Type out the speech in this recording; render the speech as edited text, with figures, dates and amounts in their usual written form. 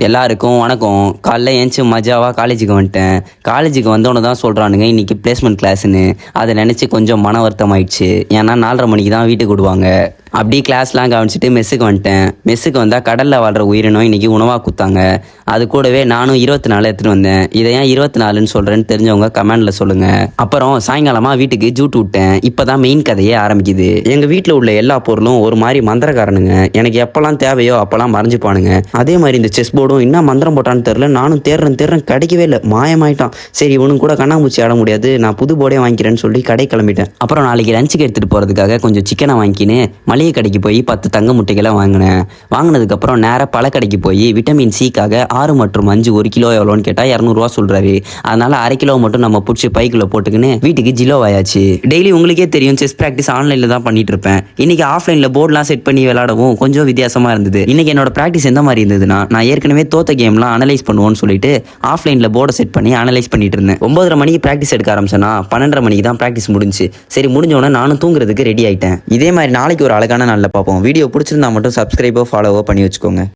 எல்லாருக்கும் வணக்கம். காலைல ஏஞ்சி மஜாவாக காலேஜுக்கு வந்துட்டேன். காலேஜுக்கு வந்தோன்னு தான் சொல்கிறானுங்க இன்றைக்கி பிளேஸ்மெண்ட் கிளாஸ்ன்னு. அதை நினச்சி கொஞ்சம் மன வருத்தம் ஆயிடுச்சு. ஏன்னா 4:30 மணிக்கு தான் வீட்டுக்கு விடுவாங்க. அப்படியே கிளாஸ்லாம் கவனிச்சிட்டு மெஸ்ஸுக்கு வந்துட்டேன். மெஸ்ஸுக்கு வந்தால் கடலில் வாழ்கிற உயிரினம் இன்றைக்கி உணவாக கொடுத்தாங்க. அது கூடவே நானும் 24 எடுத்துகிட்டு வந்தேன். இதை ஏன் 24ன்னு சொல்கிறேன்னு தெரிஞ்சவங்க கமெண்டில் சொல்லுங்கள். அப்புறம் சாயங்காலமாக வீட்டுக்கு ஜூட்டு விட்டேன். இப்போ தான் மெயின் கதையே ஆரம்பிக்குது. எங்கள் வீட்டில் உள்ள எல்லா பொருளும் ஒரு மாதிரி மந்திரக்காரனுங்க. எனக்கு எப்போல்லாம் தேவையோ அப்போல்லாம் மறைஞ்சுப்பானுங்க. அதே மாதிரி இந்த செஸ் போர்டும் என்ன மந்திரம் போட்டான்னு தெரில. நானும் தேடுறேன் கிடைக்கவே இல்லை, மாயமாயிட்டான். சரி இவனும் கூட கண்ணாமூச்சி ஆட முடியாது, நான் புது போர்டே வாங்கிக்கிறேன்னு சொல்லி கடை கிளம்பிட்டேன். அப்புறம் நாளைக்கு லஞ்சுக்கு எடுத்துகிட்டு போகிறதுக்காக கொஞ்சம் சிக்கனை வாங்கிக்கின்னு மளிகை கடைக்கு போய் 10 தங்க முட்டைகளை வாங்கினேன். வாங்கினதுக்கப்புறம் நேராக பழக்கடைக்கு போய் விட்டமின் சிக்காக 6 மற்றும் 5 1 கிலோ எவ்வளோன்னு கேட்டால் 200 சொல்கிறாரு. அதனால அரை கிலோ மட்டும் நம்ம பிடிச்சி பைக்குள்ள போட்டுக்கின்னு வீட்டுக்கு ஜிலோ ஆயாச்சு. டெய்லி உங்களுக்கே தெரியும் செஸ் ப்ராக்டிஸ் ஆன்லைனில் தான் பண்ணிட்டு இருப்பேன். இன்னைக்கு ஆஃப்லைனில் போர்டெலாம் செட் பண்ணி விளையாடவும் கொஞ்சம் வித்தியாசமாக இருந்தது. இன்னைக்கு என்னோட ப்ராக்டிஸ் எந்த மாதிரி இருந்ததுன்னா, நான் ஏற்கனவே தோத்த கேம்லாம் அனலைஸ் பண்ணுவோன்னு சொல்லிட்டு ஆஃப்லைனில் போர்டை செட் பண்ணி அனலைஸ் பண்ணிட்டு இருந்தேன். 9:30 மணிக்கு ப்ராக்டிஸ் எடுக்க ஆரம்பிச்சேன்னா 12:30 மணிக்கு தான் ப்ராக்டிஸ் முடிஞ்சு. சரி முடிஞ்சோடனே நானும் தூங்குறதுக்கு ரெடி ஆயிட்டேன். இதே மாதிரி நாளைக்கு ஒரு அழகான நாளில் பார்ப்போம். வீடியோ பிடிச்சிருந்தா மட்டும் சப்ஸ்கிரைபோ ஃபாலோவோ பண்ணி வச்சுக்கோங்க.